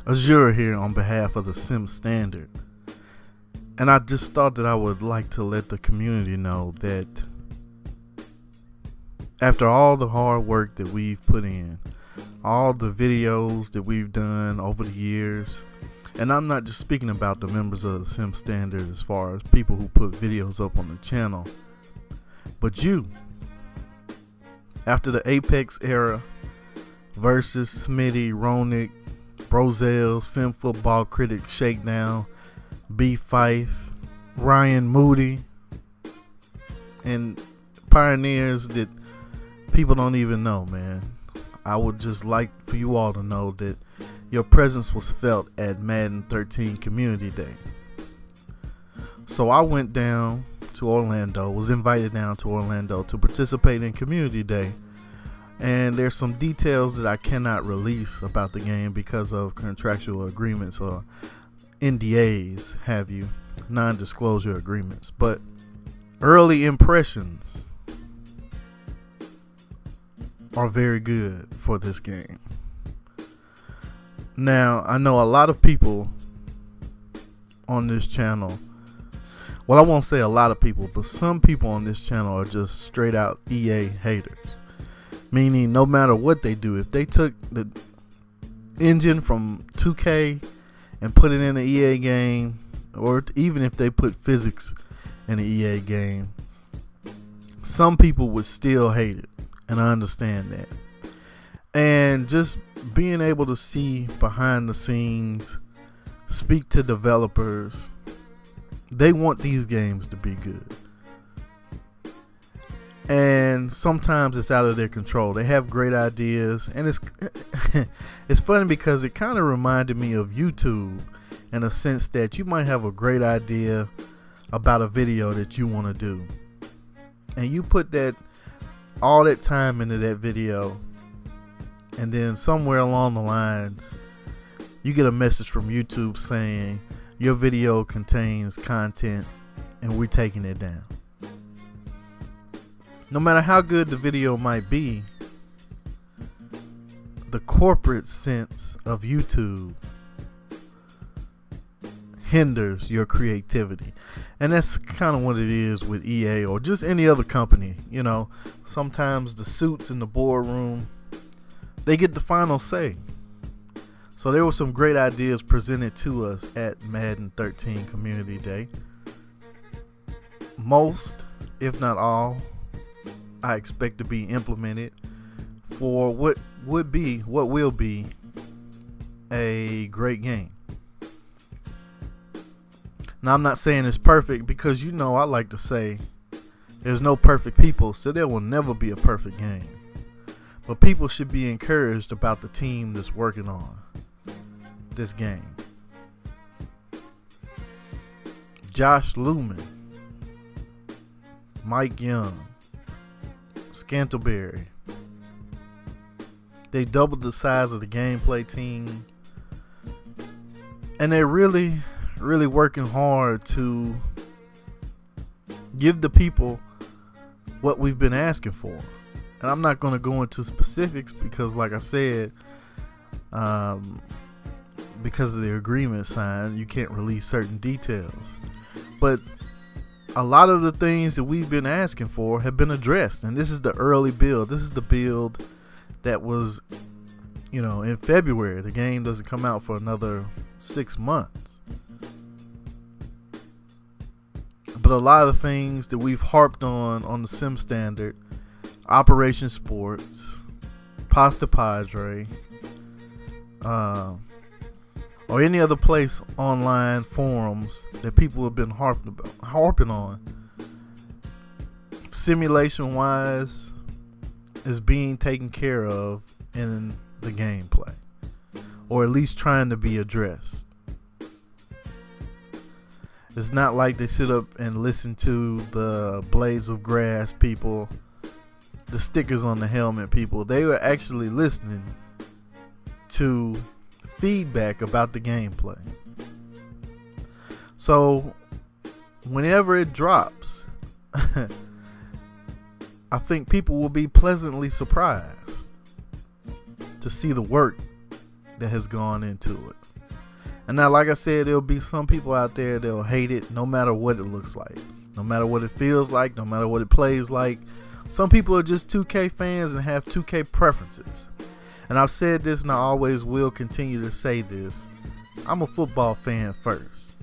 Azure here on behalf of the TheSimStandard. And I just thought that I would like to let the community know that after all the hard work that we've put in, all the videos that we've done over the years, and I'm not just speaking about the members of the TheSimStandard as far as people who put videos up on the channel, but you, after the Apex era, versus Smitty, Ronick, Brozell, Sim Football Critic, Shakedown, B Fife, Ryan Moody, and pioneers that people don't even know, man. I would just like for you all to know that your presence was felt at Madden 13 Community Day. So I went down to Orlando, was invited down to Orlando to participate in Community Day. And there's some details that I cannot release about the game because of contractual agreements or NDAs, have you, non-disclosure agreements. But early impressions are very good for this game. Now, I know a lot of people on this channel, well, I won't say a lot of people, but some people on this channel are just straight out EA haters. Meaning, no matter what they do, if they took the engine from 2K and put it in an EA game, or even if they put physics in an EA game, some people would still hate it, and I understand that. And just being able to see behind the scenes, speak to developers, they want these games to be good. And sometimes it's out of their control. They have great ideas, and it's funny because it kind of reminded me of YouTube in a sense that you might have a great idea about a video that you want to do, and you put all that time into that video, and then somewhere along the lines you get a message from YouTube saying your video contains content and we're taking it down. No matter how good the video might be, the corporate sense of YouTube hinders your creativity. And that's kind of what it is with EA or just any other company. You know, sometimes the suits in the boardroom, they get the final say. So there were some great ideas presented to us at Madden 13 Community Day. Most, if not all, I expect to be implemented for what will be a great game. Now, I'm not saying it's perfect because, you know, I like to say there's no perfect people, so there will never be a perfect game. But people should be encouraged about the team that's working on this game. Josh Lumen, Mike Young, Scantleberry. They doubled the size of the gameplay team, and they're really working hard to give the people what we've been asking for. And I'm not going to go into specifics because, like I said, because of the agreement signed, you can't release certain details. But a lot of the things that we've been asking for have been addressed, and this is the early build. This is the build that was, you know, in February. The game doesn't come out for another 6 months. But a lot of things that we've harped on the TheSimStandard, Operation Sports, Pasta Padre, or any other place, online forums that people have been harping on, simulation wise, is being taken care of in the gameplay, or at least trying to be addressed. It's not like they sit up and listen to the Blades of Grass people, the stickers on the helmet people. They were actually listening to feedback about the gameplay. So whenever it drops, I think people will be pleasantly surprised to see the work that has gone into it. And now, like I said, there'll be some people out there that'll hate it no matter what it looks like, no matter what it feels like, no matter what it plays like. Some people are just 2K fans and have 2K preferences. And I've said this and I always will continue to say this. I'm a football fan first.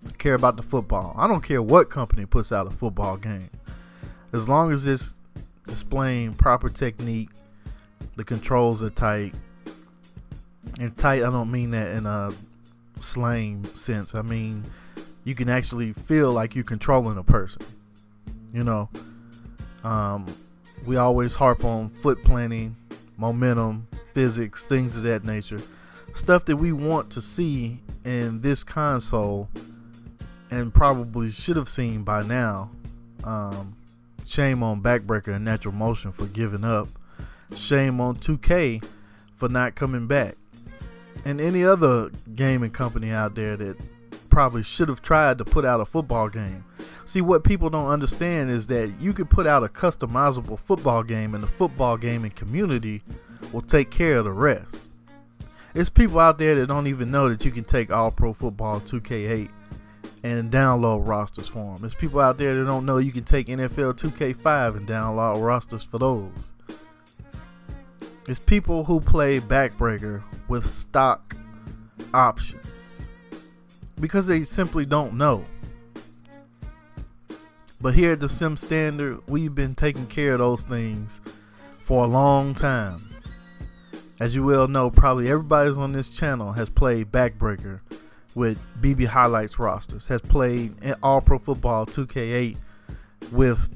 I care about the football. I don't care what company puts out a football game. As long as it's displaying proper technique, the controls are tight. And tight, I don't mean that in a slang sense. I mean, you can actually feel like you're controlling a person. You know, we always harp on foot planning, momentum, physics, things of that nature. Stuff that we want to see in this console and probably should have seen by now. Shame on Backbreaker and Natural Motion for giving up. Shame on 2K for not coming back. And any other gaming company out there that probably should have tried to put out a football game. See, what people don't understand is that you could put out a customizable football game and the football gaming community will take care of the rest. There's people out there that don't even know that you can take All Pro Football 2K8 and download rosters for them. There's people out there that don't know you can take NFL 2K5 and download rosters for those. There's people who play Backbreaker with stock options because they simply don't know. But here at TheSimStandard, we've been taking care of those things for a long time. As you well know, probably everybody on this channel has played Backbreaker with BB Highlights rosters, has played All Pro Football 2K8 with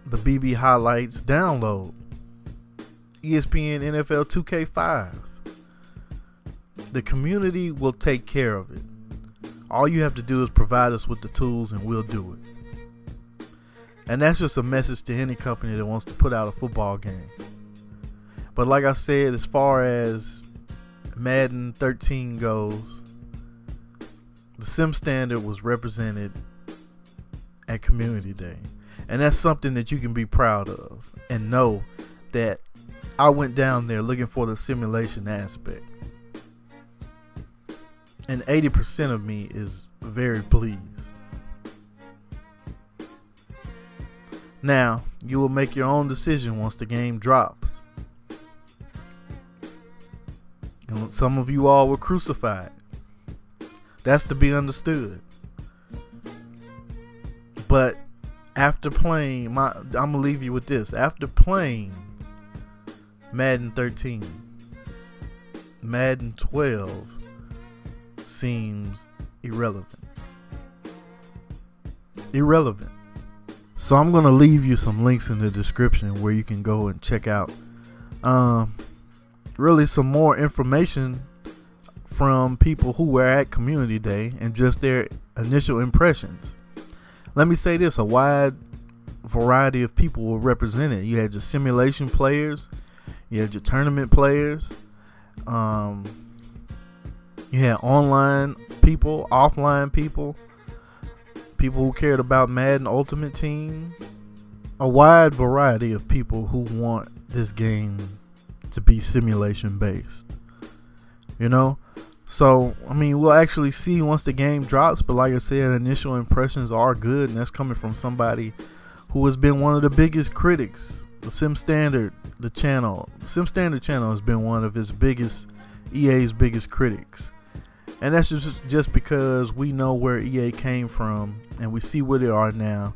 the BB Highlights download, ESPN NFL 2K5. The community will take care of it. All you have to do is provide us with the tools and we'll do it. And that's just a message to any company that wants to put out a football game. But like I said, as far as Madden 13 goes, TheSimStandard was represented at Community Day. And that's something that you can be proud of and know that I went down there looking for the simulation aspect. And 80% of me is very pleased. Now, you will make your own decision once the game drops. And some of you all were crucified. That's to be understood. But after playing, I'm going to leave you with this. After playing Madden 13, Madden 12 seems irrelevant. Irrelevant. So I'm going to leave you some links in the description where you can go and check out really some more information from people who were at Community Day and just their initial impressions. Let me say this, a wide variety of people were represented. You had your simulation players, you had your tournament players, you had online people, offline people, people who cared about Madden Ultimate Team, a wide variety of people who want this game to be simulation based, you know. So I mean, we'll actually see once the game drops, but like I said, initial impressions are good, and that's coming from somebody who has been one of the biggest critics. The TheSimStandard, the TheSimStandard channel has been one of EA's biggest critics. And that's just because we know where EA came from and we see where they are now.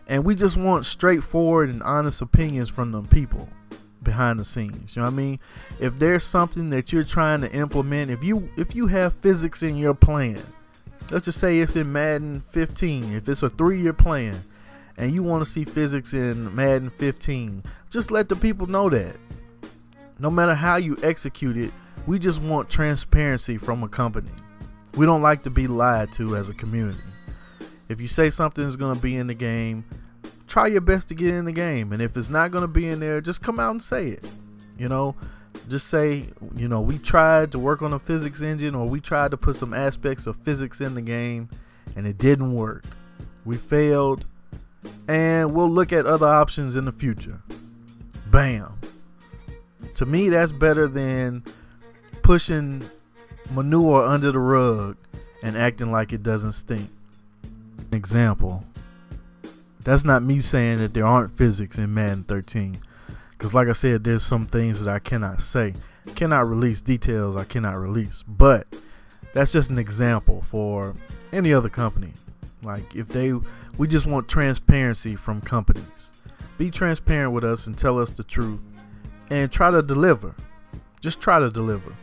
And we just want straightforward and honest opinions from the people behind the scenes. You know what I mean? If there's something that you're trying to implement, if you have physics in your plan, let's just say it's in Madden 15, if it's a 3-year plan and you want to see physics in Madden 15, just let the people know that. No matter how you execute it, we just want transparency from a company. We don't like to be lied to as a community. If you say something is going to be in the game, try your best to get in the game. And if it's not going to be in there, just come out and say it. You know, just say, you know, we tried to work on a physics engine, or we tried to put some aspects of physics in the game and it didn't work. We failed, and we'll look at other options in the future. Bam. To me, that's better than pushing manure under the rug and acting like it doesn't stink. Example. That's not me saying that there aren't physics in Madden 13. Because like I said, there's some things that I cannot say. Cannot release details I cannot release. But that's just an example for any other company. Like if we just want transparency from companies. Be transparent with us and tell us the truth. And try to deliver. Just try to deliver.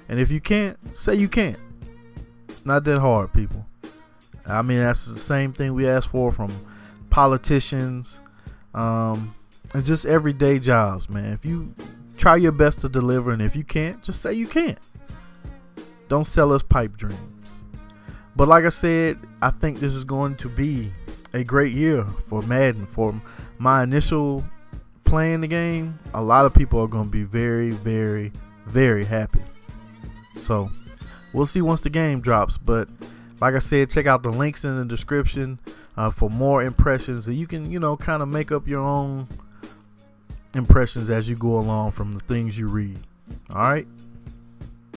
And if you can't, say you can't. It's not that hard, people. I mean, that's the same thing we ask for from politicians, and just everyday jobs, man. If you try your best to deliver, and if you can't, just say you can't. Don't sell us pipe dreams. But like I said, I think this is going to be a great year for Madden. For my initial playing the game, a lot of people are going to be very, very, very happy. So we'll see once the game drops. But like I said, check out the links in the description for more impressions, and you can, kind of make up your own impressions as you go along from the things you read. All right.